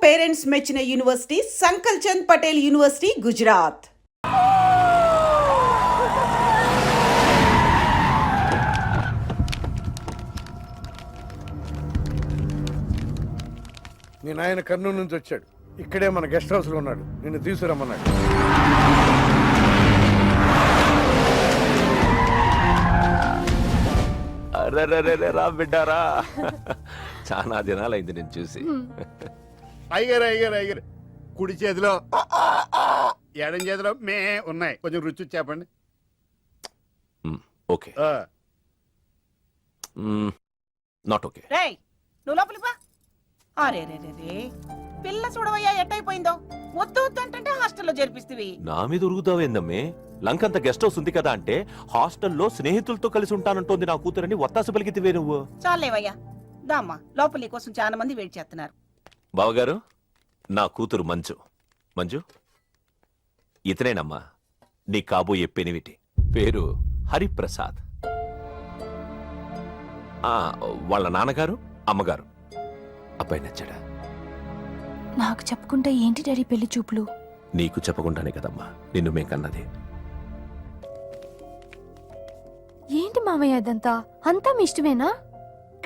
Parents మెచ్చిన university సంకల్ Chand Patel university Gujarat. మీ నాయన కర్నూలు నుంచి వచ్చాడు. ఇక్కడే మన గెస్ట్ హౌస్ లో ఉన్నాడు. నిన్ను తీసుకురమ్మన్నాడు. అరే రా బిడ్డారా, చాలా దినాలైంది నేను చూసి. అయ్యారు కుడి చేతిలో ఎడం చేతిలో మే ఉన్నాయి. కొంచెం రుచి చెప్పండి. Okay, not okay. రేయ్ నువ్వు లోపలికి పా. అరే రే రే రే పిల్ల చూడవయ్యా ఎట్టయిపోయిందో. వద్దు వద్దు అంటే హాస్టల్లో చేర్పిస్తేవి. నా మీద ఉరుగుతావేందమ్మే? లంకంత గెస్ట్ హౌస్ ఉంది కదా అంటే హాస్టల్లో స్నేహితులతో కలిసి ఉంటానంటోంది నా కూతురని ఒత్తాసు పలికితివే నువ్వు. చాలేవయ్యా దామ్మా, లోపల నీ కోసం చాలా మంది వెయిట్ చేస్తున్నారు. బావగారు, నా కూతురు మంజు. మంజు, ఇతనేనమ్మా నీ కాబోయే పెనివిటి. పేరు హరిప్రసాద్. వాళ్ళ నాన్నగారు అమ్మగారు. అబ్బాయి నచ్చాడా? నాకు చెప్పుకుంటే ఏంటి డాడీ పెళ్లి చూపులు? నీకు చెప్పకుండానే కదమ్మా నిన్ను మేం కన్నది. ఏంటి మావయ్య ఇదంతా? అంతా మీ ఇష్టమేనా?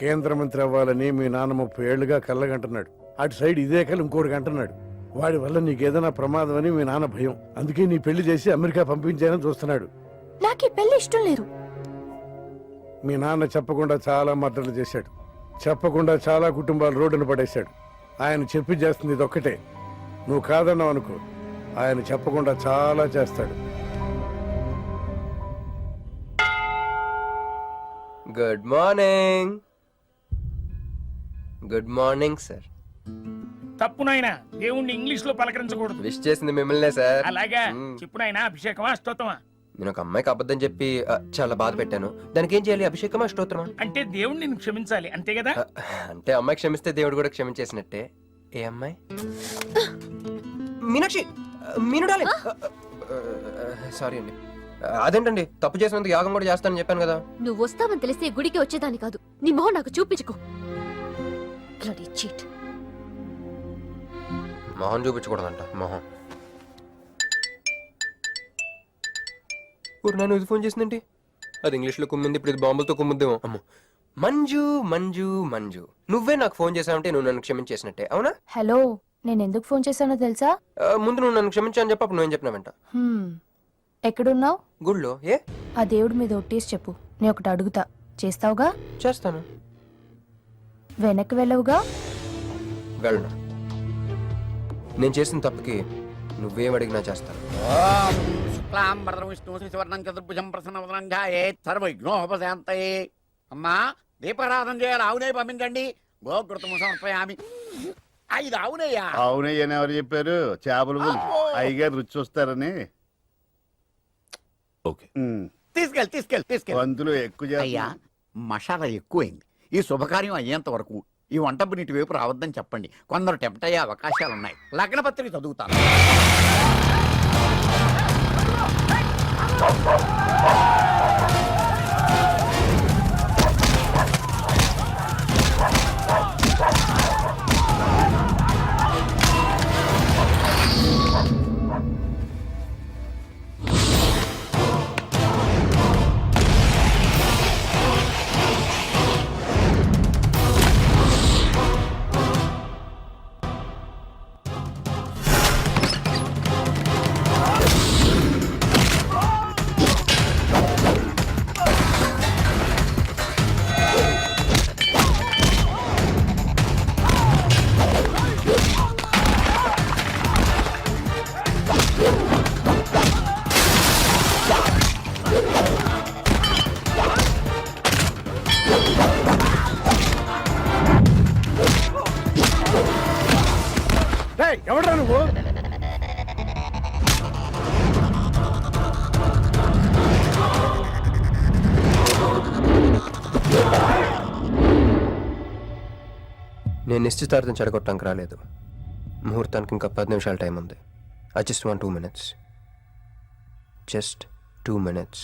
కేంద్ర మంత్రి అవ్వాలని మీ నాన్న 30 ఏళ్లుగా కళ్ళగంటున్నాడు. అటు సైడ్ ఇదే కళ్ళు ఇంకోటి అంటున్నాడు. వాడి వల్ల నీకేదైనా ప్రమాదం అని మీ నాన్న భయం. అందుకే నీ పెళ్లి చేసి అమెరికా పంపించాలని చూస్తున్నాడు. నాకు ఈ పెళ్లి ఇష్టం లేదు. మీ నాన్న చెప్పకుండా చాలా మర్డర్లు చేశాడు. చెప్పకుండా చాలా కుటుంబాలు రోడ్డును పడేశాడు. ఆయన చెప్పి చేస్తుంది ఇదొక్కటే. నువ్వు కాదన్నావు అనుకో, ఆయన చెప్పకుండా చాలా చేస్తాడు. Good morning. Good morning sir. తప్పు నాయనా, దేవుణ్ణి ఇంగ్లీష్ లో పలకరించకూడదు. విష్ చేసింది మిమ్మల్నే సార్. అలాగా చెప్పు నాయనా. అభిషేకమా స్తోత్రమా? నేను ఒక అమ్మాయికి అబద్ధం చెప్పి చాలా బాధ పెట్టాను. దానికి ఏం చేయాలి? అభిషేకమా స్తోత్రమా? అంటే దేవుణ్ణి నిన్ను క్షమించాలి అంతే కదా? అంటే అమ్మాయి క్షమిస్తే దేవుడు కూడా క్షమించేసినట్టే. ఏ అమ్మాయి? మీనాక్షి. మీనుడాలి. సారీ అండి. అదేంటండి, తప్పు చేసినందుకు యాగం కూడా చేస్తానని చెప్పాను కదా. నువ్వు వస్తావని తెలిస్తే గుడికి వచ్చేదాన్ని కాదు. నీ మొహం నాకు చూపించుకో. చీట్. మొహం చూపించకూడదంట. మొహం. నన్ను ఇది ఫోన్ చేసిందండి. అది ఇంగ్లీష్లో కుమ్మింది, ఇప్పుడు ఇది బాంబులతో కుమ్ముద్దేమో. అమ్మో. మంజు మంజు మంజు, నువ్వే నాకు ఫోన్ చేసావంటే నువ్వు నన్ను క్షమించేసినట్టే, అవునా? హలో, నేను ఎందుకు ఫోన్ చేశానో తెలుసా? ముందు నువ్వు నన్ను క్షమించాను చెప్పు, అప్పుడు నువ్వేం చెప్పినావంట. ఎక్కడున్నావు? గుళ్ళో. ఏ? ఆ దేవుడి మీద ఒట్టేసి చెప్పు. నేను ఒకటి అడుగుతా, చేస్తావుగా? చేస్తాను. వెనక్కి వెళ్ళవుగా? వెళ్ళను. నేను చేసిన తప్పుకి నువ్వేం అడిగినా చేస్తాను. అమ్మా దీపారాధన చేయాలి. ఆవునే పంపించండి. గోకృతము సమర్పయామి. 5 ఆవునయ్యా. ఆవునయ్యని ఎవరు చెప్పారు? చేపలు అయ్యగారు రుచి చూస్తారని. ఓకే, తీసుకెళ్ళి అందులో ఎక్కువ. అయ్యా మసాలా ఎక్కువైంది. ఈ శుభకార్యం అయ్యేంత వరకు ఈ వంటపు నీటి వైపు రావద్దని చెప్పండి. కొందరు టెంప్ట్ అయ్యే అవకాశాలు ఉన్నాయి. లగ్న పత్రిక చదువుతాను. ఎవడ్రా నువ్వు? నేను నిశ్చితార్థం చెడగొట్టడానికి రాలేదు. ముహూర్తానికి ఇంకా 10 నిమిషాల టైం ఉంది. I just want 2 minutes. Just 2 minutes.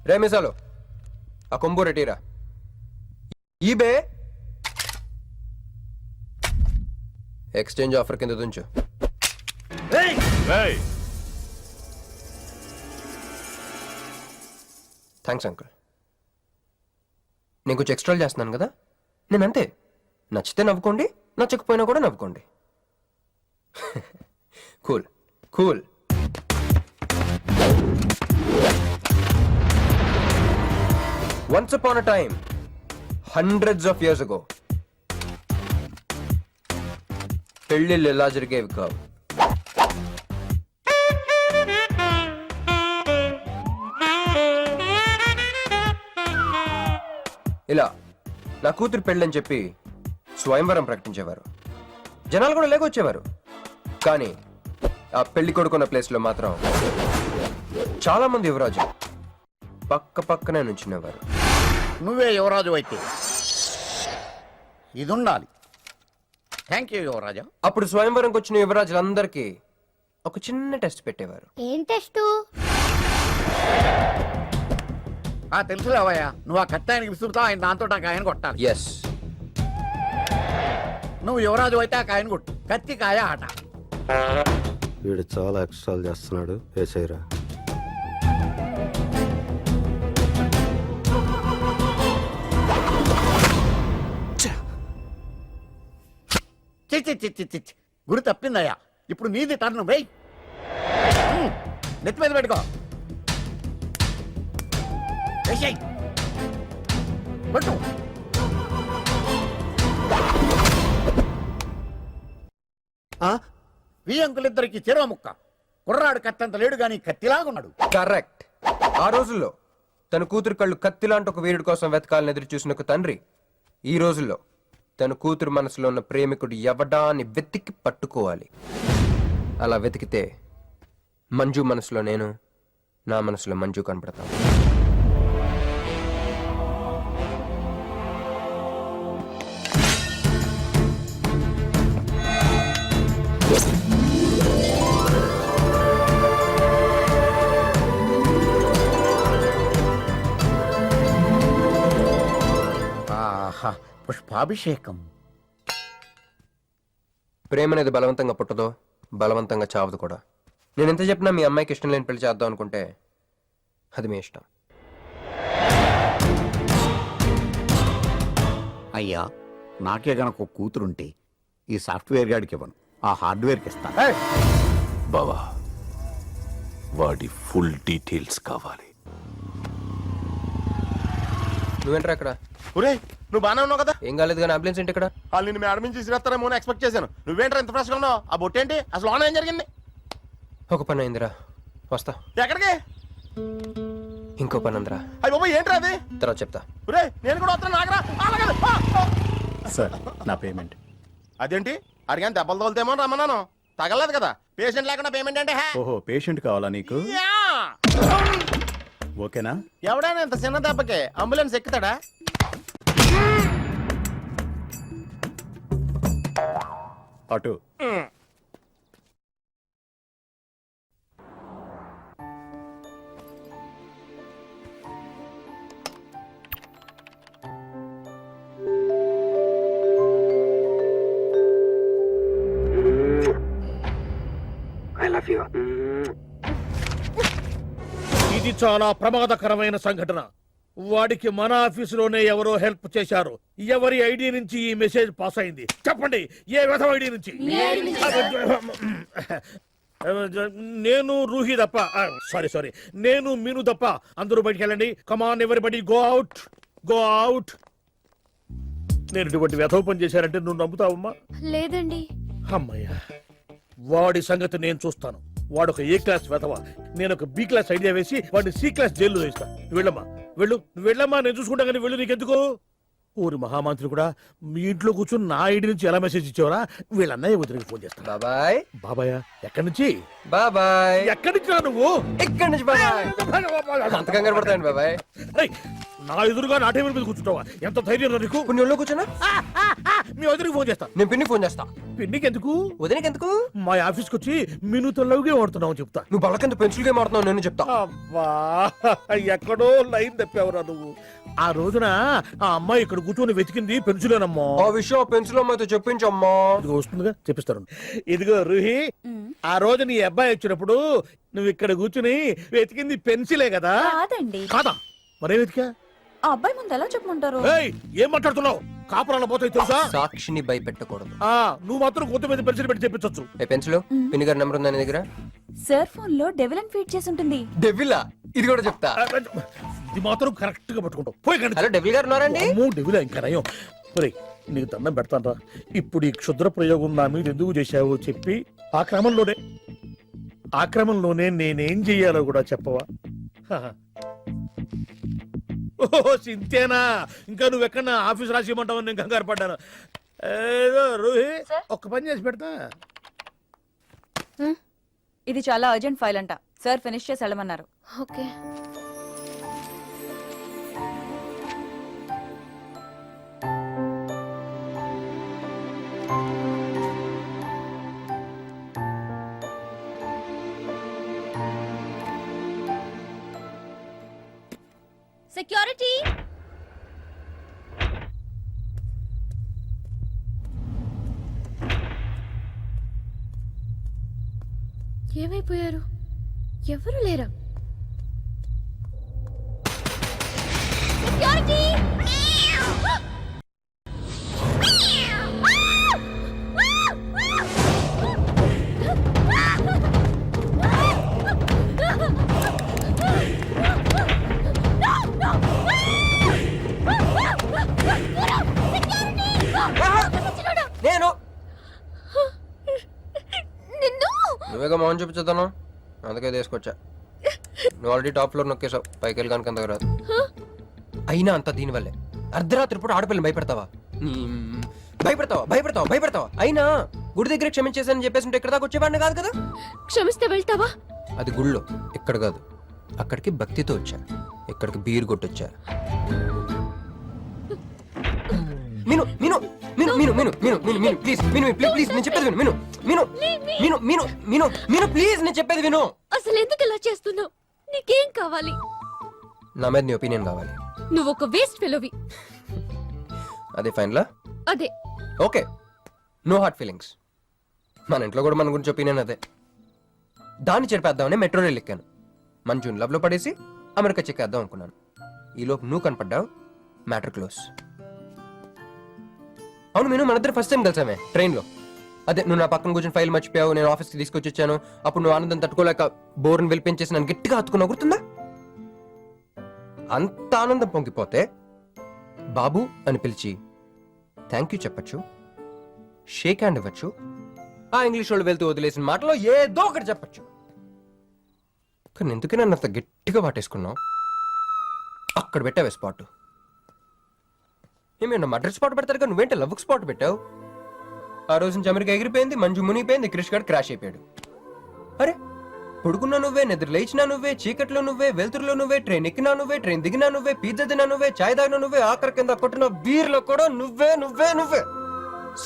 రే మిసాలు, ఆ కొంబు రెటీరా. ఈబే ఎక్స్చేంజ్ ఆఫర్ కింద దుంచు. Thanks uncle. నేను కొంచెం ఎక్స్ట్రా చేస్తున్నాను కదా, నేను అంతే. నచ్చితే నవ్వుకోండి, నచ్చకపోయినా కూడా నవ్వుకోండి. Cool cool. Once upon a time, hundreds of years ago, పెళ్ళిళ్ళు ఎలా జరిగేవి కావు. ఇలా నా కూతురు పెళ్ళని చెప్పి స్వయంవరం ప్రకటించేవారు. జనాలు కూడా లేకొచ్చేవారు. కానీ ఆ పెళ్లి కొడుకున్న ప్లేస్లో మాత్రం చాలా మంది యువరాజు పక్క పక్కనే నుంచునేవారు. నువ్వే యువరాజు అయితే ఇది ఉండాలి. థ్యాంక్ యూ యువరాజా. అప్పుడు స్వయంవరంకి వచ్చిన యువరాజులందరికీ ఒక చిన్న టెస్ట్ పెట్టేవారు. ఏం టెస్టు? తెలుసులేవయ్యా, నువ్వు ఆ కత్తాయనికి విసురుతావు, ఆయన దాంతో ఆ కాయను కొట్టాలి. ఎస్, నువ్వు యువరాజు అయితే ఆ కాయను కొట్టు. కత్తి కాయ ఆట. వీడు చాలా ఎక్స్ట్రాలు చేస్తున్నాడు. వేసేయరా. చిచ్చి గురి తప్పిందయ్యా. ఇప్పుడు నీది టర్న్. వెయ్, నెత్తి మీద పెట్టుకో. వేసేయ్, కొట్టు. ఈ అంకులిద్దరికి చెరువ ముక్క. కుర్రాడు కత్తంత లేడు గాని కత్తిలాగున్నాడు. కరెక్ట్. ఆ రోజుల్లో తన కూతురు కళ్ళు కత్తిలాంటి ఒక వీరుడి కోసం వెతకాలని ఎదురు చూసిన ఒక తండ్రి ఈ రోజుల్లో తన కూతురు మనసులో ఉన్న ప్రేమికుడు ఎవడా అని వెతికి పట్టుకోవాలి. అలా వెతికితే మంజు మనసులో నేను, నా మనసులో మంజు కనపడతాను. ఆహా, పుష్పాభిషేకం. ప్రేమ అనేది బలవంతంగా పుట్టదో, బలవంతంగా చావదు కూడా. నేను ఎంత చెప్పినా మీ అమ్మాయికి ఇష్టం లేని పెళ్లి చేద్దాం అనుకుంటే అది మీ ఇష్టం. అయ్యా, నాకే గనక ఒక కూతురుంటే ఈ సాఫ్ట్వేర్ గాడికి ఇవ్వను, ఆ హార్డ్వేర్కి ఇస్తాను. బావా, వాడి ఫుల్ డీటెయిల్స్ కావాలి. నువ్వేంట్రా ఇక్కడ? ఒరే, నువ్వు బానే ఉన్నావు కదా? ఏం కాలేదు కానీ అంబులెన్స్ ఏంటి ఇక్కడ? వాళ్ళు నిన్ను మేడం నుంచి తీసుకురేస్తారేమో అని ఎక్స్పెక్ట్ చేశాను. నువ్వేంట్రా ఇంత ఫ్రెష్గా ఉన్నావు? ఆ బొట్టేంటి అసలు? ఆన్ ఏం జరిగింది? ఒక పని అయిందిరా, వస్తా. ఎక్కడికి? ఇంకో పని ఉందిరా, అయ్యి బాబా, ఏంట్రా అది? తర్వాత చెప్తా. ఒరే, నేను కూడా వస్తాను. నాగరా సార్, నా పేమెంట్. అదేంటి? అడిగాను దెబ్బలు తోలుతేమో రమ్మన్నాను. తగలలేదు కదా. పేషెంట్ లేకుండా పేమెంట్ అంటే ఓహో, పేషెంట్ కావాలా నీకు? ఓకేనా? ఎవడైనా ఇంత చిన్న దెబ్బకి అంబులెన్స్ ఎక్కుతాడా? అటు. ఇది చాలా ప్రమాదకరమైన సంఘటన. వాడికి మన ఆఫీసులోనే ఎవరో హెల్ప్ చేశారు. ఎవరి ఐడి నుంచి ఈ మెసేజ్ పాస్ అయింది? చెప్పండి, ఏ విధం ఐడి నుంచి? నేను రూహి తప్ప, సారీ నేను మీను తప్ప అందరూ బయటికి వెళ్ళండి. కమాన్ ఎవరిబడి, గో అవుట్, గో అవుట్. నేను ఇటువంటి వ్యధవ పని చేశానంటే నువ్వు నమ్ముతావమ్మా? లేదండి. అమ్మయ్యా, వాడి సంగతి నేను చూస్తాను. వాడు ఒక ఏ క్లాస్ వెధవ, నేను ఒక బి క్లాస్ ఐడియా వేసి వాడిని సి క్లాస్ జైల్లో వేస్తా. వెళ్ళమ్మా, వెళ్ళు, నువ్వు వెళ్ళమ్మా, నేను చూసుకుంటా. కానీ వెళ్ళు, నీకెందుకు? ఊరి మహామంత్రి కూడా మీ ఇంట్లో కూర్చొని నా ఐడి నుంచి ఎలా మెసేజ్ ఇచ్చేవరా? వీళ్ళన్నయ్య వదిలికి ఫోన్ చేస్తా. బాబాయ్. బాబాయ్ ఎక్కడి నుంచి? బాబాయ్. ఎక్కడి నుంచి రా నువ్వు? ఇక్కడి నుంచి బాబాయ్. అంత కంగారు పడతాయండి బాబాయ్. ఏయ్, నా ఎదురుగా నా టేబుల్ మీద కూర్చుంటావా? ఎంత ధైర్యం నీకు? ఇప్పుడు నీ ఒళ్ళో కూర్చున్నా? మీ వదిలికి ఫోన్ చేస్తా. నేను పిన్ని ఫోన్ చేస్తా. పిన్నికి ఎందుకు? వదినకి ఎందుకు? మా ఆఫీస్కి వచ్చి మీనుతో లవ్గా వాడుతున్నావు చెప్తా. నువ్వు బలకంత పెన్సిల్ గేమ్ ఆడుతున్నావు, నేను చెప్తా. అబ్బా, ఎక్కడో లైన్ తప్పావురా నువ్వు. ఆ రోజున ఆ అమ్మాయి ఇక్కడ వాడు కూర్చొని వెతికింది పెన్సిలేనమ్మా. ఆ విషయం పెన్సిల్ అమ్మాయితో చెప్పించమ్మా. ఇదిగో వస్తుందిగా, చెప్పిస్తాను. ఇదిగో రూహి, ఆ రోజు నీ అబ్బాయి వచ్చినప్పుడు నువ్వు ఇక్కడ కూర్చుని వెతికింది పెన్సిలే కదా? కాదండి. కాదా? మరే వెతికా? ఆ అబ్బాయి ముందు ఎలా చెప్పమంటారు? ఏయ్, ఏం మాట్లాడుతున్నావు? కాపురాల పోతాయి తెలుసా? సాక్షిని భయపెట్టకూడదు. నువ్వు మాత్రం కొత్త మీద పెన్సిల్ పెట్టి చెప్పించొచ్చు. ఏ పెన్సిల్ పిన్ని గారి నెంబర్ ఉందా నీ దగ్గర? సార్ ఫోన్ లో డెవిల్ అని ఫీడ్ చేసి ఉంటుంది. డెవిలా? ఇది కూడా చెప్తా. ఇది మాత్రం కరెక్ట్ గా పట్టుకుంటావు. పోయి కండి. హలో డెవిల్ గారు ఉన్నారండి? డెవిలా ఇంకా నయం. ఒరేయ్, నీకు దండం పెడతానరా. ఇప్పుడు ఈ క్షుద్ర ప్రయోగం నా మీద ఎందుకు చేశావో చెప్పి ఆ క్రమంలోనే నేనేం చెయ్యాలో కూడా చెప్పవా? ఓహో, సింతేనా? ఇంకా నువ్వెక్కడన్నా ఆఫీస్ రాసిమంటావు? నేను కంగారు పడ్డాను. ఏదో రూహి, ఒక్క పని చేసి పెడతా. ఇది చాలా అర్జెంట్ ఫైల్ అంట. సార్ ఫినిష్ చేసి వెళ్ళమన్నారు. ఓకే. సెక్యూరిటీ. ఏమైపోయారు? ఎవరు లేరా? సెక్యూరిటీ. నేను నిన్ను నువ్వేగా మోహన్ చూపించుతాను, అందుకే తీసుకొచ్చా. నువ్వు ఆల్రెడీ టాప్ ఫ్లోర్ నొక్కేసావు, పైకి వెళ్ళి కనుక అంతకు రాదు. అయినా అంత దీనివల్లే అర్ధరాత్రి పూట ఆడపిల్లని భయపెడతావా? భయపెడతావా? అయినా గుడి దగ్గర క్షమించేసానని చెప్పేసి ఉంటే ఇక్కడ దాకా వచ్చేవాడిని కాదు కదా. క్షమిస్తే వెళ్తావా? అది గుళ్ళో, ఇక్కడ కాదు. అక్కడికి భక్తితో వచ్చా, ఇక్కడికి బీర్ కొట్టొచ్చా. మిను మిను మిను మిను మిను మిను మిను మిను ప్లీజ్ మిను ప్లీజ్ నేను చెప్పేది విను. మిను మిను మిను మిను మిను మిను ప్లీజ్ నేను చెప్పేది విను. అసలు ఎందుకు ఇలా చేస్తున్నావు? నీకేం కావాలి? నా మీద నీ ఒపీనియన్ కావాలి. నువ్వు ఒక వేస్ట్ ఫెలోవి. అదే ఫైన్లా? అదే. Okay, no heart feelings. మన ఇంట్లో కూడా మన గురించి ఒపీనియన్ అదే. దాన్ని చెరిపేద్దామని మెట్రో రైల్ ఎక్కాను. మంజుని లవ్ లో పడేసి అమెరికా చెక్కేద్దాం అనుకున్నాను. ఈలోపు నువ్వు కనపడ్డావు, మ్యాటర్ క్లోజ్. అవును నేను మన ఇద్దరు ఫస్ట్ టైం కలిసామే ట్రైన్లో. అదే నువ్వు నా పక్కన కూర్చొని ఫైల్ మర్చిపోయావు, నేను ఆఫీస్కి తీసుకొచ్చి వచ్చాను. అప్పుడు నువ్వు ఆనందం తట్టుకోలేక బోర్ని వెలిపించేసి నన్ను గట్టిగా హత్తుకున్నా, గుర్తుందా? అంత ఆనందం పొంగిపోతే బాబు అని పిలిచి థ్యాంక్ యూ చెప్పచ్చు, షేక్ హ్యాండ్ ఇవ్వచ్చు, ఆ ఇంగ్లీష్ వాళ్ళు వెళ్తూ వదిలేసిన మాటలో ఏదో ఒకటి చెప్పచ్చు. కానీ ఎందుకు నన్ను అంత గట్టిగా వాటేసుకున్నావు? అక్కడ పెట్టావే స్పాట్. ఏమేనా మడ్రస్ స్పాట్ పెడతారు కదా, నువ్వేంటే లవ్ స్పాట్ పెట్టావు. ఆ రోజు నుంచి అమెరికా ఎగిరిపోయింది, మంజు మునిగిపోయింది, క్రిష్ గారు క్రాష్ అయిపోయాడు. అరే పడుకున్నా నువ్వే, నిద్ర లేచినా నువ్వే, చీకట్లో నువ్వే, వెలుతురులో నువ్వే, ట్రైన్ ఎక్కినా నువ్వే, ట్రైన్ దిగినా నువ్వే, పిజ్జా తిన్నా నువ్వే, చాయ్ తాగినా నువ్వే, ఆఖరి కింద కొట్టిన బీర్లో కూడా నువ్వే నువ్వే నువ్వే.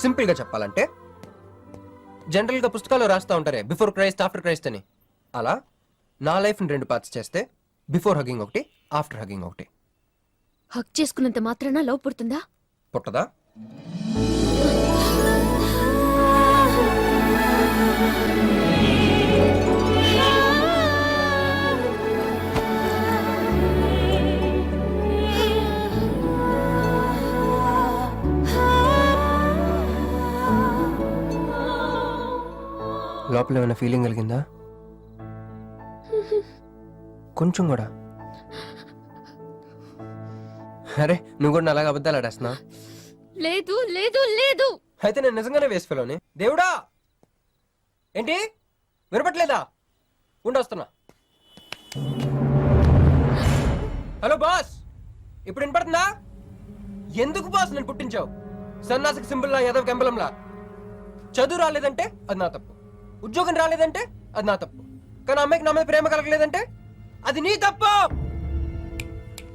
సింపుల్ గా చెప్పాలంటే జనరల్ గా పుస్తకాలు రాస్తా ఉంటారే బిఫోర్ క్రైస్ట్ ఆఫ్టర్ క్రైస్ట్ అని, అలా నా లైఫ్ ని 2 పార్ట్స్ చేస్తే బిఫోర్ హగ్గింగ్ ఒకటి, ఆఫ్టర్ హగ్గింగ్ ఒకటి. హక్ చేసుకున్నంత మాత్రాన లవ్ పుడుతుందా? పుట్టదా? లోపల ఏమైనా ఫీలింగ్ కలిగిందా? కొంచెం కూడా? అరే నువ్వు కూడా అలాగే అబద్ధాలు ఆడేస్తున్నావు. లేదు లేదు లేదు. అయితే నేను నిజంగానే వేసుకెళ్ళని. దేవుడా ఏంటి వినపట్లేదా? ఉండొస్తున్నా. హలో బాస్, ఇప్పుడు వినపడుతుందా? ఎందుకు బాస్ నన్ను పుట్టించావు? సన్నాసికి సింబల్ లా, యాదవ్ గంబలంలా. చదువు రాలేదంటే అది నా తప్పు, ఉద్యోగం రాలేదంటే అది నా తప్పు, కానీ అమ్మాయికి నా మీద ప్రేమ కలగలేదంటే అది నీ తప్పు.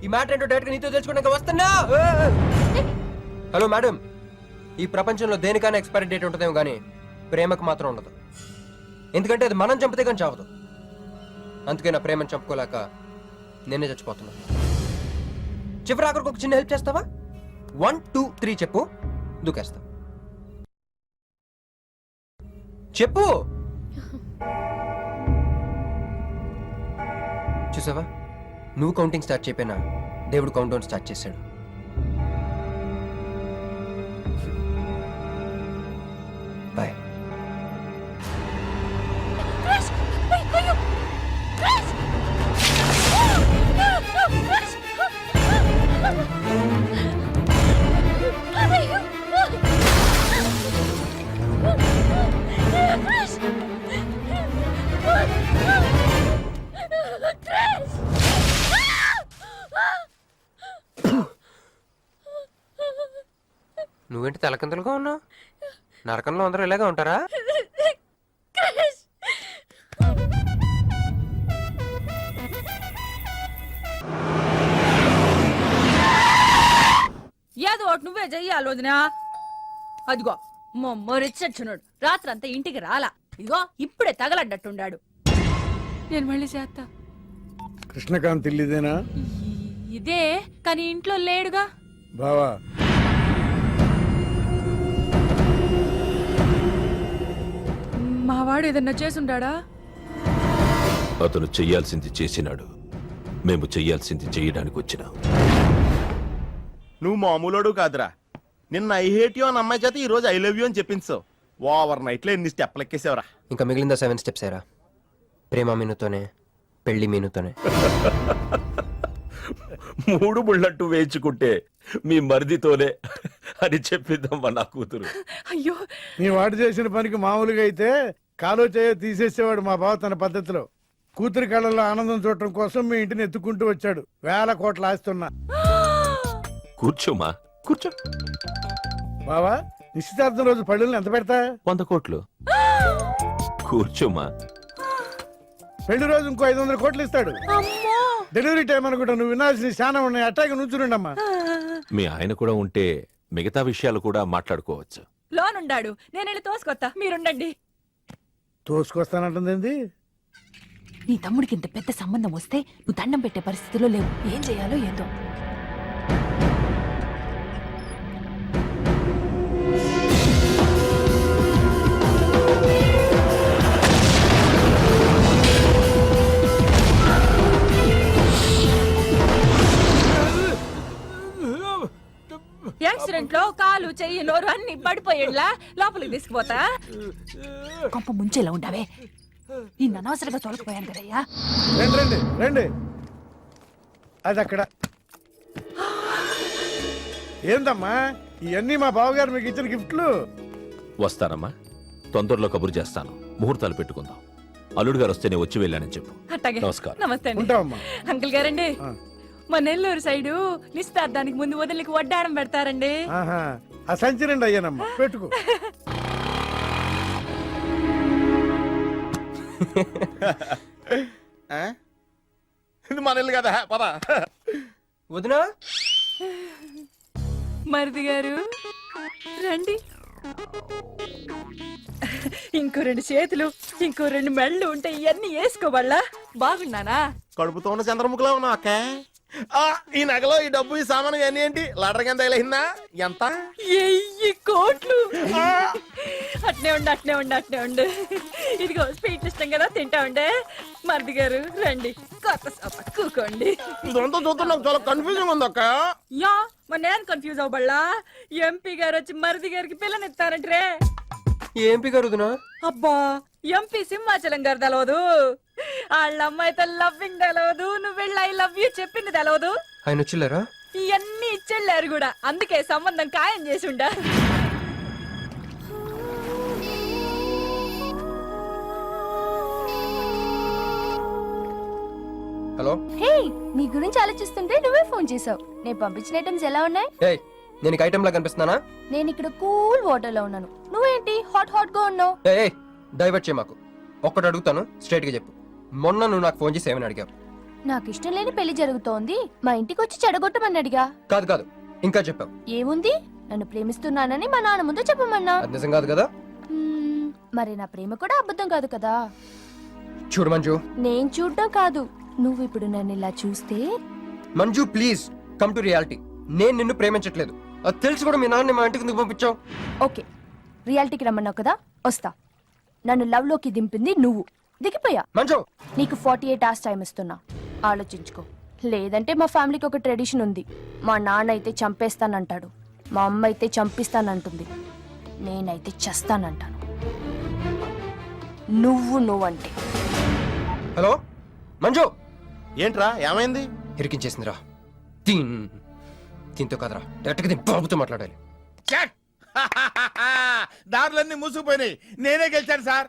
ఈ మ్యాటర్ ఏంటో డైరెక్ట్ గా నీతో తెలుసుకోవడానికి వస్తున్నా. హలో మేడం, ఈ ప్రపంచంలో దేనికైనా ఎక్స్పైరీ డేట్ ఉంటుందేమో కానీ ప్రేమకు మాత్రం ఉండదు. ఎందుకంటే అది మనం చంపితే కానీ చావదు. అందుకే నా ప్రేమను చంపుకోలేక నేనే చచ్చిపోతున్నా. చివరి ఆఖరికి ఒక చిన్న హెల్ప్ చేస్తావా? 1 2 3 చెప్పు దూకేస్తా. చెప్పు. చూసావా, నువ్వు కౌంటింగ్ స్టార్ట్ చెప్పినా దేవుడు కౌంట్ డౌన్ స్టార్ట్ చేశాడు. బాయ్. నువ్వేంటి తలకిందులుగా ఉన్నావు? నరకంలో అందరూ ఇలాగే ఉంటారా? ఏదో ఒకటి నువ్వే చెయ్యాలి వదినా. అదిగో మొమ్మరిచ్చచ్చున్నాడు, రాత్రంతా ఇంటికి రాలా. ఇదిగో ఇప్పుడే తగలడ్డట్టుండాడు. నేను మళ్ళీ చేస్తా. కృష్ణకాంత్ ఇల్లుదేనా? ఇదే, కానీ ఇంట్లో లేడుగా. బావా, మావాడు ఏదన్నా చేసుంటాడా? అతను చెయ్యాల్సింది చేసినాడు, మేము చెయ్యాల్సింది చెయ్యడానికి వచ్చినాం. నువ్వు మామూలోడు కాదురా. నిన్న ఐ హేట్ యూ అని అమ్మాయి చేత ఈ రోజు ఐ లవ్ యూ అని చెప్పించావు. ఓవర్ నైట్ లో ఎన్ని స్టెప్లు ఎక్కేసావురా. ఇంకా మిగిలిందా 7 స్టెప్స్ ఏరా? ప్రేమ మీనుతోనే, పెళ్లి మీనుతోనే. 3 ముళ్ళట్టు వేయించుకుంటే మీ మరిదితోనే అని చెప్పిద్దమ్మా నా కూతురు. అయ్యో, నీ వాడు చేసిన పనికి మామూలుగా అయితే కాలో చేయో తీసేసేవాడు మా బావ తన పద్ధతిలో. కూతురి కళ్ళల్లో ఆనందం చూడటం కోసం మీ ఇంటిని ఎత్తుకుంటూ వచ్చాడు. 1000 కోట్ల ఆస్తున్నా. కూర్చోమా, కూర్చో. బావా, నిశ్చితార్థం రోజు పళ్ళుల్ని ఎంత పెడతా? 100 కోట్లు. కూర్చోమా. పెళ్లి రోజు ఇంకో 500 కోట్లు ఇస్తాడు. డెలివరీ టైం అనుకుంటా. నువ్వు వినాల్సిన చాలా ఉన్నాయి. అట్టాగే నుంచుండమ్మా. మీ ఆయన కూడా ఉంటే మిగతా విషయాలు కూడా మాట్లాడుకోవచ్చు. లోనుండాడు, నేను వెళ్ళి తోసుకొత్తా, మీరుండండి. తోసుకొస్తానంటుంది. నీ తమ్ముడికి ఇంత పెద్ద సంబంధం వస్తే నువ్వు దండం పెట్టే పరిస్థితిలో లేవు. ఏం చేయాలో ఏందో. యాక్సిడెంట్ లో కాలు చెయ్యి నోరు అన్ని పడిపోయేలా లోపలికి తీసుకుపోతా. కొంప ముంచేలా ఉండవే. నిన్న అనవసరంగా తోలకపోయాను కదయ్యా. రండి రండి రండి. అది అక్కడ. ఏందమ్మా ఇవన్నీ మా బావగారు మీకు ఇచ్చిన గిఫ్ట్లు? వస్తానమ్మా, తొందరలో కబురు చేస్తాను. ముహూర్తాలు పెట్టుకుందాం. అల్లుడు గారు వస్తే నేను వచ్చి వెళ్ళానని చెప్పు. అట్టాగే. నమస్కారం. నమస్తే అండి. ఉంటావమ్మా. అంకుల్ గారండి, ఆ. మా నెల్లూరు సైడు నిశ్చితార్థానికి ముందు వదిలికి వడ్డాడం పెడతారండి. ఆహా, ఆ సంచి రెండు అయ్యానమ్మా, పెట్టుకో. ఇది మన ఇల్లు కదా, పద. వదినా, మరిది గారు రండి. ఇంకో 2 చేతులు, ఇంకో 2 మెళ్ళు ఉంటే ఇవన్నీ వేసుకోవాలా? బాగున్నానా? కడుపుతో ఉన్న చంద్రముఖిలో ఉన్నావు అక్క. ఈ నగలో ఈ డబ్బు ఈ సామాను అన్ని ఏంటి లడర్ కింద తగిలిందా? ఎంత? 1000 కోట్లు. అట్నే ఉండు, అట్నే ఉండు, అట్నే ఉండు. ఇదిగో స్వీట్ ఇష్టం కదా, తింటా ఉండే. మరిది గారు రండి, కొత్త సోఫ కూకోండి. ఇదంతా చూస్తే నాకు చాలా కన్ఫ్యూజింగ్ ఉంది అక్క. యా, మరి నేను కన్ఫ్యూజ్ అవ్వబల్లా. ఎంపీ గారు వచ్చి మరిది గారికి పిల్లనిస్తారంట్రే. ఏంపి గారు వదినా? అబ్బా, ఎంపీ సింహాచలం గారు తెలవదు. వాళ్ళ అమ్మాయితో లవ్వింగ్ తెలవదు. నువ్వు వెళ్ళి ఐ లవ్ యూ చెప్పింది తెలవదు. ఆయన వచ్చిల్లారా? ఇవన్నీ ఇచ్చెళ్ళారు కూడా. అందుకే సంబంధం ఖాయం చేసి ఉండా. హలో. హే, నీ గురించి ఆలోచిస్తుంటే నువ్వే ఫోన్ చేసావు. నేను పంపించిన ఐటమ్స్ ఎలా ఉన్నాయి? ఏయ్, నేను నీకు ఐటమ్ లా కనిపిస్తున్నానా? నేను ఇక్కడ కూల్ వాటర్ లో ఉన్నాను. నువ్వేంటి హాట్ హాట్ గా ఉన్నావు? ఏయ్, డైవర్ట్ చేయ మాకు. ఒక్కటి అడుగుతాను, స్ట్రైట్ గా చెప్పు. మొన్న నువ్వు నాకు ఫోన్ చేసి ఏమని అడిగావు? నాకు ఇష్టం లేని పెళ్లి జరుగుతోంది, మా ఇంటికి వచ్చి చెడగొట్టమని అడిగా. కాదు కాదు, ఇంకా చెప్పావు. ఏముంది, నన్ను ప్రేమిస్తున్నానని మా నాన్న ముందు చెప్పమన్నా. అది నిజం కాదు కదా? మరి నా ప్రేమ కూడా అబద్ధం కాదు కదా? చూడు మంజు. నేను చూడడం కాదు, నువ్వు ఇప్పుడు నన్ను ఇలా చూస్తే. Manju please come to reality. నేను నిన్ను ప్రేమించట్లేదు. అది తెలిసి కూడా మీ నాన్న మా ఇంటికి ఎందుకు పంపించావు? ఓకే, రియాలిటీకి రమ్మన్నావు కదా, వస్తా. నన్ను లవ్ లోకి దింపింది నువ్వు, దిగిపోయా. మంచు, నీకు 48 hours టైం ఇస్తున్నా, ఆలోచించుకో. లేదంటే మా ఫ్యామిలీకి ఒక ట్రెడిషన్ ఉంది. మా నాన్న అయితే చంపేస్తానంటాడు, మా అమ్మ అయితే చంపిస్తానంటుంది, నేనైతే చస్తానంటాను. నువ్వంటే. హలో మంజు, ఏంట్రా ఏమైంది? ఇరికించేసిందిరా. దీంతో కదరా, డైరెక్ట్గా దీని బాబుతో మాట్లాడాలి. చెక్. దారులన్నీ మూసుకుపోయినాయి. నేనే గెలిచాను సార్.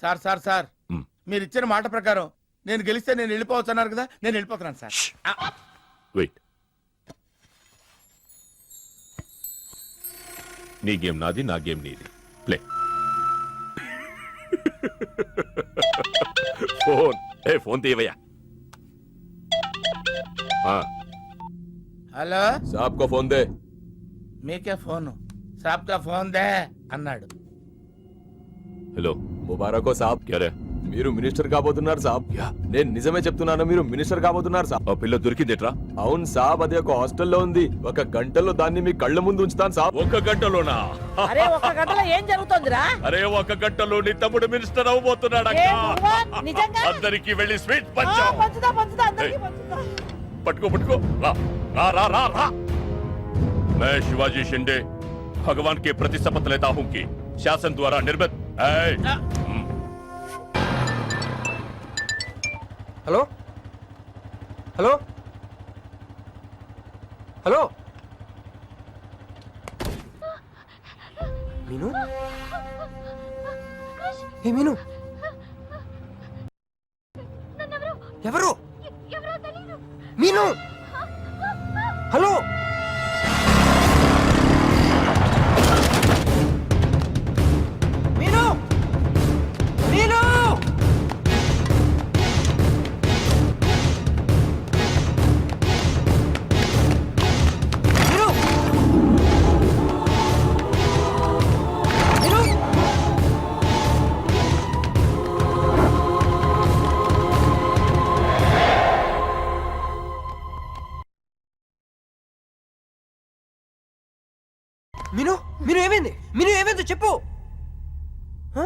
సార్ సార్ సార్ మ్. మీరు ఇచ్చిన మాట ప్రకారం నేను గెలిస్తే నేను వెళ్ళిపోవచ్చు అన్నారు కదా, నేను వెళ్ళిపోతున్నాను సార్. వెయిట్, నీ గేమ్ నాది, నా గేమ్ నీది. ప్లే. ఫోన్ తీయవయ్యా. హలో, సాబ్ కో ఫోన్ దే. మీకే ఫోన్, సాబ్ కా ఫోన్ దే అన్నాడు. హలో, ముబారక్ సాబ్, క్యా రే? మీరు మినిస్టర్ కాబోతున్నారు సాబ్. నేను నిజమే చెప్తున్నాను, మీరు మినిస్టర్ కాబోతున్నారు సాబ్. ఆ పిల్ల దొరికిందేట్రా? అవును సాబ్, అది ఒక హాస్టల్లో ఉంది. 1 గంటలో దాన్ని మీ కళ్ళ ముందు ఉంచుతాను సాబ్. 1 గంటలోనా? అరే 1 గంటలో ఏం జరుగుతోందిరా? అరే 1 గంటలో నీ తమ్ముడు మినిస్టర్ అవబోతున్నాడు. నిజంగా అందరికి వెళ్ళి స్వీట్ పంచుదా పంచు. అందరికీ పంచుదా. పట్టుకో పట్టుకో, రా రా రా రా రా. मैं शिवाजी शिंदे भगवान के प्रति शपथ लेता हूं कि शासन द्वारा निर्मित హలో హలో హలో మీను, ఏ మీను, ఎవరు? మీను, హలో. మీను, మీను, మీను, మీను. మీను, మీను ఏమైంది? మీను ఏమైంది చెప్పు. హ?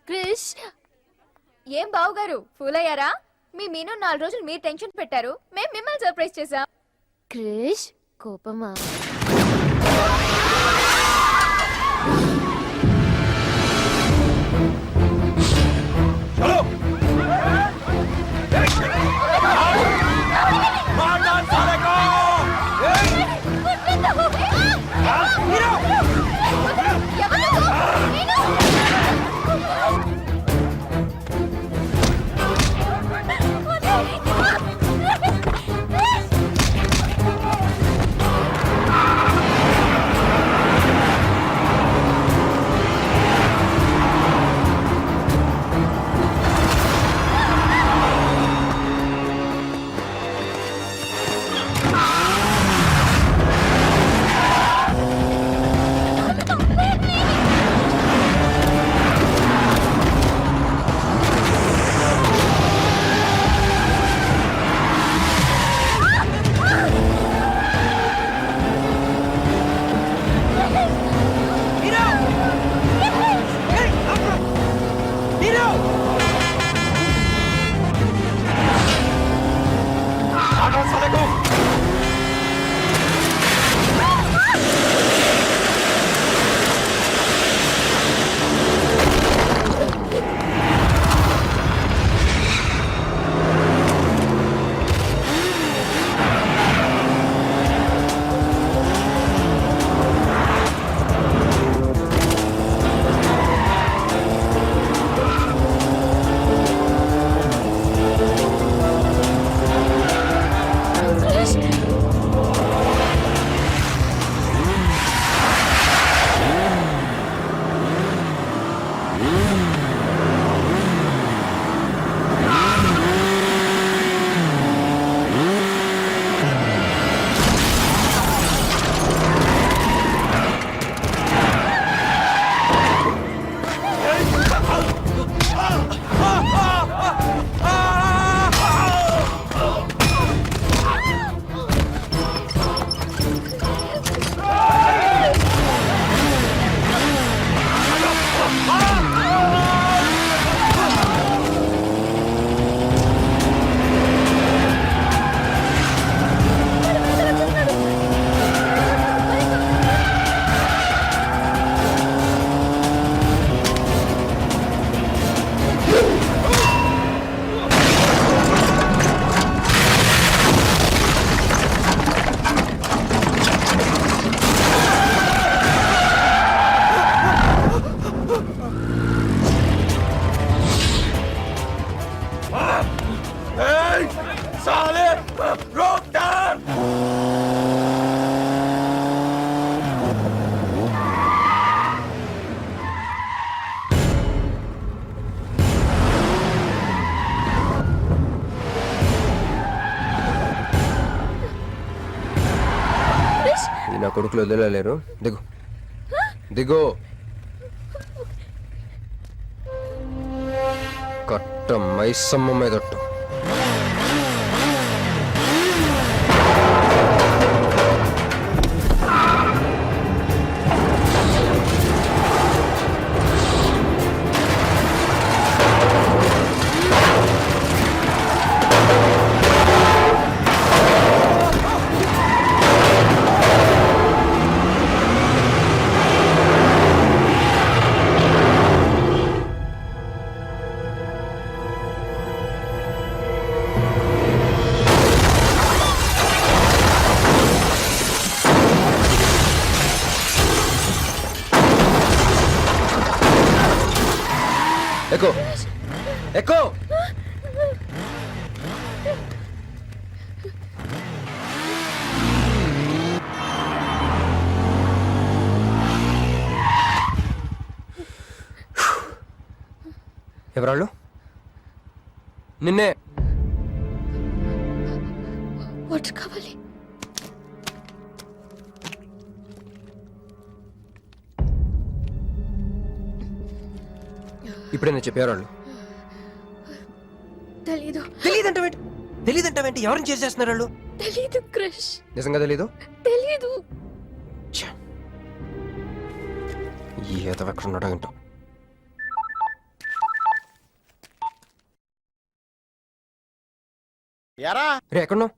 క్రిష్, ఏం బావగారు ఫూల్ అయ్యారా? మీ మీను 4 రోజులు మీరు టెన్షన్ పెట్టారు, మేము మిమ్మల్ని సర్ప్రైజ్ చేసాం. క్రిష్ కోపమా? కొడుకులు వదిలేలేరు. దిగు దిగు. కట్ట మైసమ్మ మీదట్టు. ఎక్కు ఎక్కు. ఎవరాళ్ళు? నిన్నే. వాటర్ కావాలి. ఇప్పుడే నేను చెప్పేవాళ్ళు. తెలీదు. తెలీదంటావేంటి? ఎవరిని చేసేస్తున్నారు వాళ్ళు? తెలీదు క్రష్. నిజంగా తెలీదు? తెలీదు. ఏదో ఎక్కడ ఉన్నాడో ఏంటో. ఎరా రే ఎక్కడున్నావు?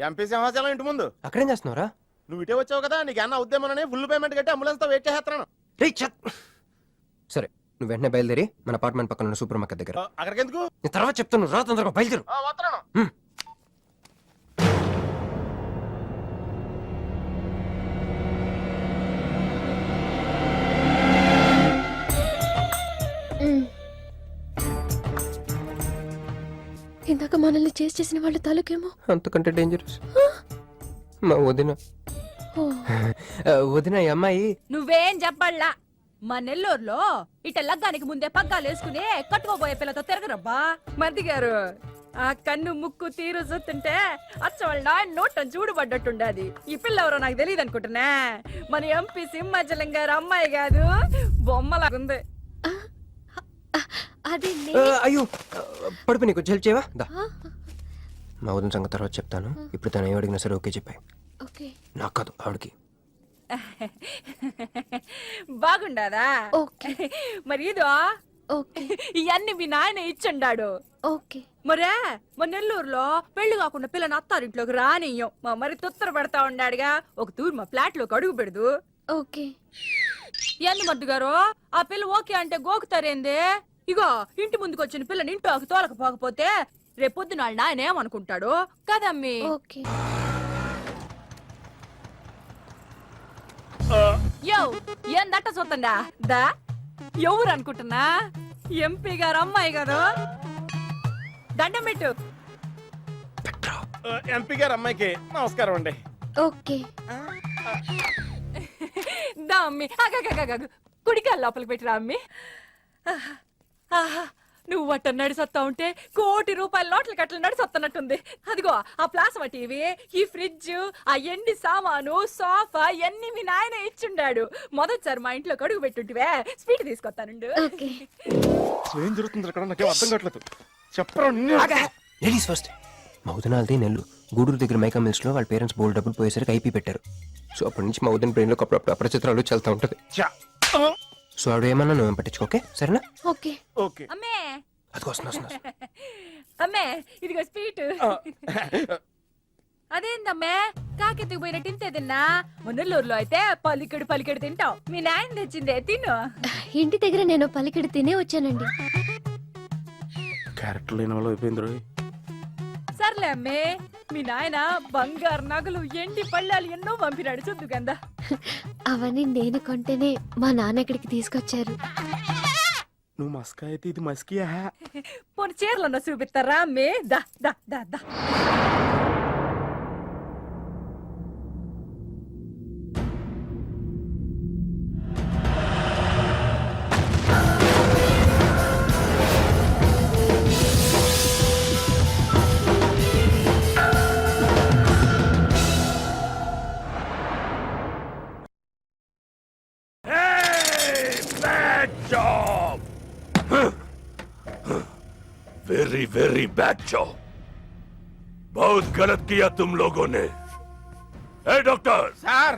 ఎంపీ సింహాచలం ఇంటి ముందు. అక్కడేం చేస్తున్నావురా? నువ్వు ఇటే వచ్చావు కదా, నీకు అన్న ఉద్యమనని ఫుల్ పేమెంట్ కట్టి అంబులెన్స్ తో వెయిట్ చేస్తున్నాను. రే సరే, నువ్వు వెంటనే బయలుదేరి మన అపార్ట్మెంట్ పక్కన ఉన్న సూపర్ మార్కెట్ దగ్గర. అక్కడికి ఎందుకు? నేను తర్వాత చెప్తాను, రా తొందరగా బయలుదేరు. వస్తున్నాను. ఇందాక మనల్ని చేసిన వాళ్ళ తాలూకేమో అంతకంటే డేంజరస్ మా వదిన. వదిన ఈ అమ్మాయి. నువ్వేం చెప్పాలా? మా నెల్లూరులో ఇట లగ్గానికి ముందే పగ్గాలు వేసుకుని కట్టుకోబోయే పిల్లతో తిరగరబ్బా. మరిది గారు, ఆ కన్ను ముక్కు తీరు చూస్తుంటే అచ్చ వాళ్ళ నాయన నోట చూడుబడ్డట్టుండది. ఈ పిల్ల ఎవరో నాకు తెలియదు అనుకుంటున్నా. మన ఎంపీ సింహాచలం గారు అమ్మాయి కాదు, బొమ్మలాగుంది. అయ్యో పడుపు, నీకు హెల్ప్ చేయవా? దా. మా వదిన సంగతి తర్వాత చెప్తాను. ఇప్పుడు తను ఏం అడిగినా సరే ఓకే చెప్పాయి. నాకు కాదు, ఆవిడకి. బాగుండాదా? మరి ఇదో ఇవన్నీ మీ నాయన ఇచ్చుండాడు. మరే మా నెల్లూరులో పెళ్లి కాకుండా పిల్లని అత్తారింట్లోకి రానియ్యం. మా మరి తొత్తర పడతా ఉండాడుగా, ఒక తూరు మా ఫ్లాట్ లోకి అడుగు పెడదు. ఎన్ని మద్దు గారు, ఆ పిల్ల ఓకే అంటే గోకుతారేంది? ఇగో ఇంటి ముందుకు వచ్చిన పిల్లని ఇంట్లోకి తోలకపోకపోతే రేపొద్దున వాళ్ళ నాయన ఏమనుకుంటాడు కదమ్మీ? యో ఏం దట్ట చూతండా దా. ఎవరు అనుకుంటున్నా? ఎంపీ గారు అమ్మాయి గారు. దండం పెట్టు. ఎంపీ గారు అమ్మాయికి నమస్కారం అండి. దా అమ్మి, కుడికాయ లోపలికి పెట్టిరా అమ్మి. నువ్వు అట్ట నడిసొత్తా ఉంటే ₹1 కోటి నోట్ల కట్టలు నడిసొత్తనట్టుంది. అదిగో ఆ ప్లాస్మా టీవీ, ఈ ఫ్రిడ్జ్, ఆ ఎండి సామాను, సోఫా ఎన్ని మీ నాయన ఇచ్చుండాడు. మొదటిసారి మా ఇంట్లో కడుగు పెట్టుంటివే, స్వీట్ తీసుకొస్తానుండు. ఏం జరుగుతుంది అక్కడ? నాకేం అర్థం కావట్లేదు. చెప్పరా. Ladies first. మా వదినాలది నెల్లు గూడూరు దగ్గర మైకా మిల్స్ లో వాళ్ళ పేరెంట్స్ బోల్డ్ డబ్బులు పోయేసరికి ఐపీ పెట్టారు. సో అప్పటి నుంచి మా వదిన బ్రెయిన్ లో అప్పుడప్పుడు అపరిచిత్రాలు చల్తా ఉంటది. సో ఆవిడ ఏమన్నా నువ్వేం పట్టించుకోకే, సరేనా? అమ్మే అది వస్తున్నా. అమ్మే ఇదిగో స్వీట్. అదేందమ్మే కాకెత్తుకు పోయినట్టు ఇంతే తిన్నా? మున్నెల్లూరులో అయితే పలికెడు తింటావు. మీ నాయన తెచ్చిందే తిను. ఇంటి దగ్గర నేను పలికిడి తినే వచ్చానండి. క్యారెక్టర్ లేని వాళ్ళు అయిపోయింది. సర్లే అమ్మే, మీ నాయన బంగారు నగలు, ఎండి పళ్ళాలు ఎన్నో పంపినాడు చూద్దు కందా. అవన్నీ నేను కొంటేనే మా నాన్న ఇక్కడికి తీసుకొచ్చారు. నువ్వు మస్కా అయితే ఇది మస్కియా? పోనీ చీరలన్నా చూపిస్తారా అమ్మే? దా దా దా దా. वेरी वेरी बैड जॉब, बहुत गलत किया तुम लोगों ने। ए डॉक्टर, సార్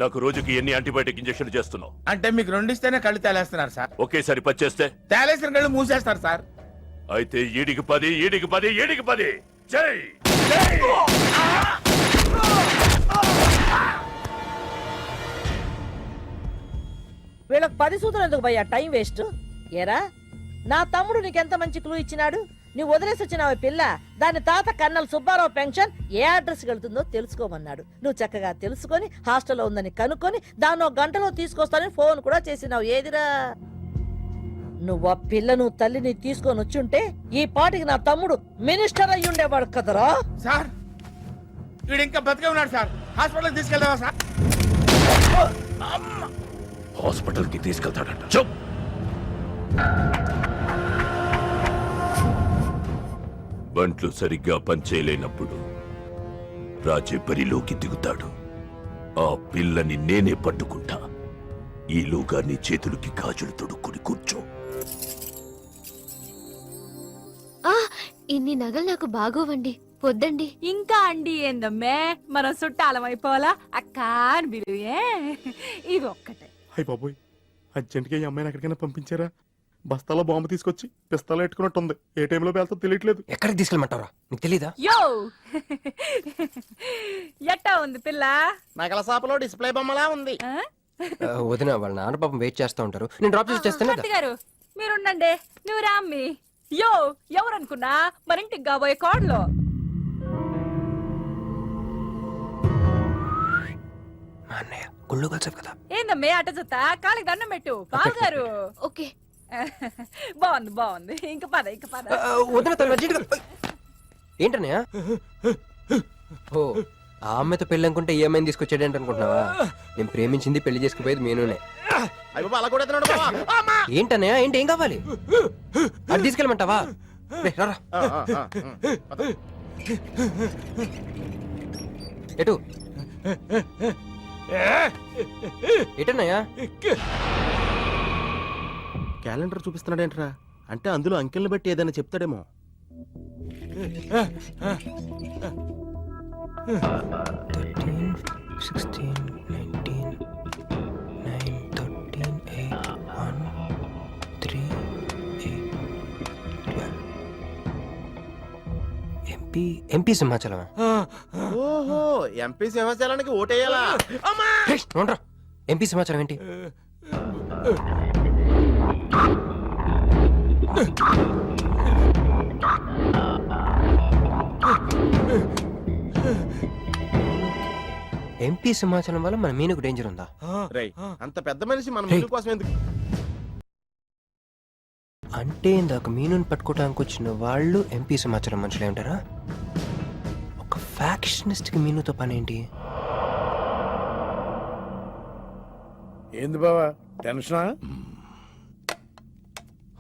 నాకు రోజుకి ఎన్ని యాంటీబయాటిక్ ఇంజెక్షన్ చేస్తున్నావు? అంటే మీకు రెండు ఇస్తేనే కళ్ళు తేలేస్తున్నారు సార్. ఒకేసారి పచ్చేస్తే తేలేసిన కళ్ళు మూసేస్తారు సార్. అయితే ఈడికి 10, ఈడికి 10, ఈడికి 10. జై వీళ్ళకి 10 సూత్రం ఎందుకు భయ్యా టైం వేస్ట్? ఏరా నా తమ్ముడు నీకెంత మంచి క్లూ ఇచ్చినాడు. నువ్వు వదిలేసి వచ్చినావు పిల్ల, దాని తాత కన్నల్ సుబ్బారావు పెన్షన్ ఏ అడ్రస్ వెళ్తుందో తెలుసుకోమన్నాడు. నువ్వు చక్కగా తెలుసుకొని హాస్టల్లో ఉందని కనుక్కొని దాన్ని 1 గంటలో తీసుకొస్తానని ఫోన్ కూడా చేసినావు. ఏదిరా నువ్వు ఆ పిల్లను తల్లిని తీసుకొని వచ్చుంటే ఈ పాటికి నా తమ్ముడు మినిస్టర్ అయ్యి ఉండేవాడు కదరా. సార్ వీడు ఇంకా బతికే ఉన్నాడు సార్. హాస్పిటల్కి తీసుకెళ్దామా సార్? హాస్పిటల్ కి తీసుకెళ్తాడంట. చూప్. బంట్లు సరిగ్గా పనిచేయలేనప్పుడు రాజే బరిలోకి దిగుతాడు. ఆ పిల్లని నేనే పట్టుకుంటా. ఈలోగా నీ చేతులకి గాజులు తొడుక్కుని కూర్చో. ఇన్ని నగలు నాకు బాగోవండి, వద్దండి. ఇంకా అండి ఏందమ్మే, మనం చుట్టాలం అయిపోవాలా? అక్క అని బిలువే. ఇవి ఒక్కటే. అయ్య బాబోయ్, అర్జెంట్గా ఈ అమ్మాయిని ఎక్కడికైనా పంపించారా? బస్తాలో బాంబు తీసుకొచ్చి పిస్తాలో ఎట్టుకున్నట్టుంది. ఏ టైంలో వెళ్తా తెలియట్లేదు. ఎక్కడికి తీసుకెళ్ళమంటారా? నీకు తెలీదా? యో ఎట్టా ఉంది పిల్ల? నగల షాపులో డిస్ప్లే బొమ్మలా ఉంది. ఆ? వదిన వాళ్ళ నాన్న పాపం వెయిట్ చేస్తూ ఉంటారు. నేను డ్రాప్ చేసి చేస్తాను భర్త గారు మీరుండండి, నువ్వు రామ్మి. యో ఎవరనుకున్నా మన ఇంటికి కాబోయే కోడలో. మా అన్నయ్య గుళ్ళు కలిసావు కదా. ఏందమ్మే అట చూస్తా, కాళ్ళకి దండం పెట్టు. బావగారు ఓకే. బాగుంది బాగుంది. ఇంక పద ఇంక పద. వదిన తను అర్జెంటుగా. ఏంటన్నయ్య? ఓ ఆ అమ్మాయితో పెళ్ళి అనుకుంటే ఈ అమ్మాయిని తీసుకొచ్చాడేంటి అనుకుంటున్నావా? నేను ప్రేమించింది పెళ్లి చేసుకుపోయేది మీనునే. అయ్య బాబా, అలా కూడా ఎత్తున్నాడు బావా. ఏంటన్నయ్య? ఏంటి? ఏం కావాలి? అది తీసుకెళ్ళమంటావా? రే, రారా. ఎటు ఎటన్నయ్యా? క్యాలెండర్ చూపిస్తున్నాడేంట్రా? అంటే అందులో అంకెల్ని బట్టి ఏదైనా చెప్తాడేమో. 16, 19, 9, 13, 8, 1, 3, 8, 12. ఎంపీ సింహాచలం. ఓహో, ఎంపీ సింహాచలానికి ఓటేయాలా? ఎంపీ సింహాచలం ఏంటి? ఎంపీ సింహాచలం వల్ల మన మీనుకు డేంజర్ ఉందా? రేయ్, అంత పెద్ద మనిషి మన మీను కోసం ఎందుకు? అంటే ఇందాక మీనుని పట్టుకోవడానికి వచ్చిన వాళ్ళు ఎంపీ సింహాచలం మనుషులే ఉంటారా? ఒక ఫ్యాక్షనిస్ట్ కి మీనుతో పని ఏంటి? ఏంది బావా టెన్షనా?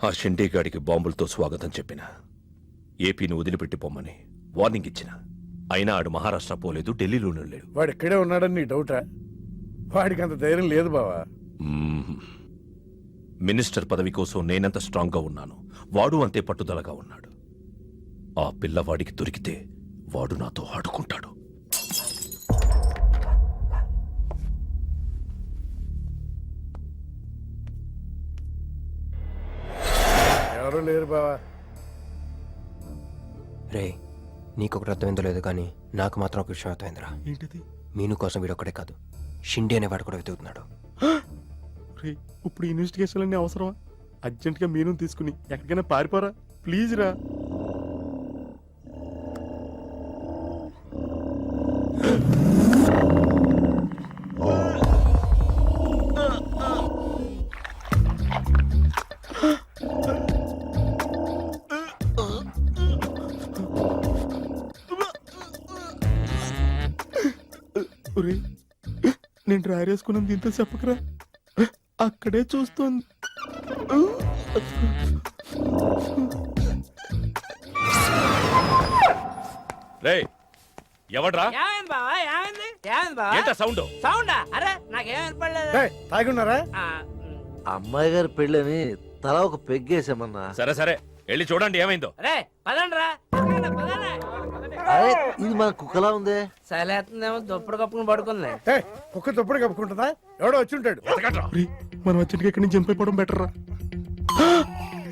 ఆ షిండేగాడికి బాంబులతో స్వాగతం చెప్పిన, ఏపీని వదిలిపెట్టి పొమ్మని వార్నింగ్ ఇచ్చిన. అయినా ఆడు మహారాష్ట్ర పోలేదు, ఢిల్లీలోనూ లేడు. వాడు ఇక్కడే ఉన్నాడని నీ డౌటా? వాడికి అంత ధైర్యం లేదు బావా. మినిస్టర్ పదవి కోసం నేనెంత స్ట్రాంగ్ గా ఉన్నాను, వాడు అంతే పట్టుదలగా ఉన్నాడు. ఆ పిల్లవాడికి దొరికితే వాడు నాతో ఆడుకుంటాడు. ఎవరూ లేరు బావా. రే, నీకొకటి అర్థమైందో లేదు కానీ నాకు మాత్రం ఒక విషయం అర్థమైందిరా. ఏంటిది? మీను కోసం వీడు ఒక్కడే కాదు, షిండే అనేవాడు కూడా వెతుకుతున్నాడు. రేయ్, ఇప్పుడు ఇన్వెస్టిగేషన్ అన్ని అవసరమా? అర్జెంట్ గా మీను తీసుకుని ఎక్కడికైనా పారిపోరా ప్లీజ్ రా. నేను డ్రైరేసుకున్నాను, దీంతో చెప్పకరా. అక్కడే చూస్తోంది. రే ఎవడ్రా? ఏంటా సౌండ్? తాగున్నారా? అమ్మాయి గారి పెళ్ళని తల ఒక పెగ్గేసామన్నా. సరే సరే వెళ్ళి చూడండి ఏమైందో. రే పదండ్రా అరే ఇది మన కుక్కలా ఉందే. సలేస్తుందేమో దుప్పుడు కప్పుకుని పడుకుంది. కుక్క తప్పుడు కప్పుకుంటుందా? ఎవడో వచ్చి ఉంటాడు. మనం వచ్చి ఇక్కడి నుంచి జంప్ అయిపోవడం బెటర్ రా.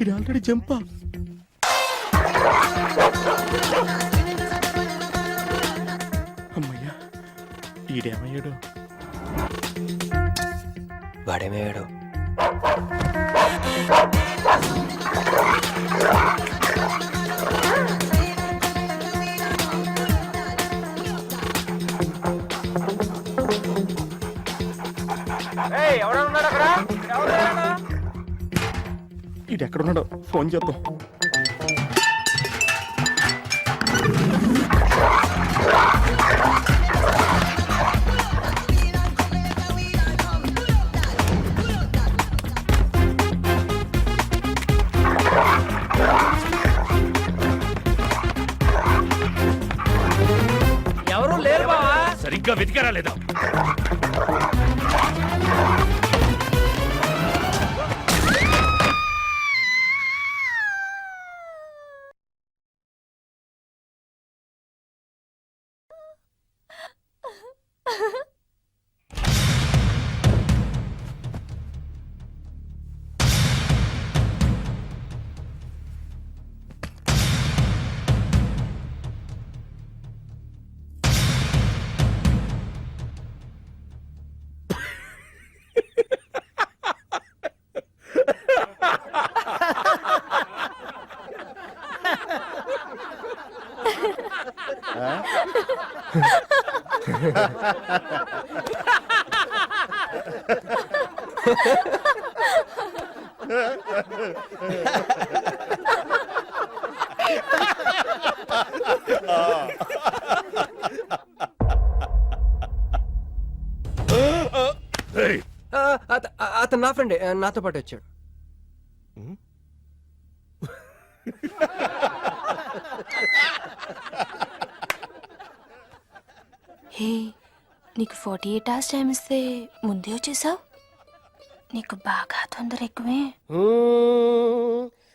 ఇది ఆల్రెడీ జంపా. అమ్మయ్యా ఈడేమయ్యాడు? వాడేమయ్యాడు? ఈడు ఎక్కడున్నాడో ఫోన్ చేద్దాం. ఎవరు లేరు బావా. సరిగ్గా వెతికారా లేదా? ఏయ్, అతను నా ఫ్రెండే, నాతో పాటు వచ్చాడు. హే, నీకు 48 hours టైం ఇస్తే ముందే వచ్చేసావు. నీకు బాగా తొందర ఎక్కువే.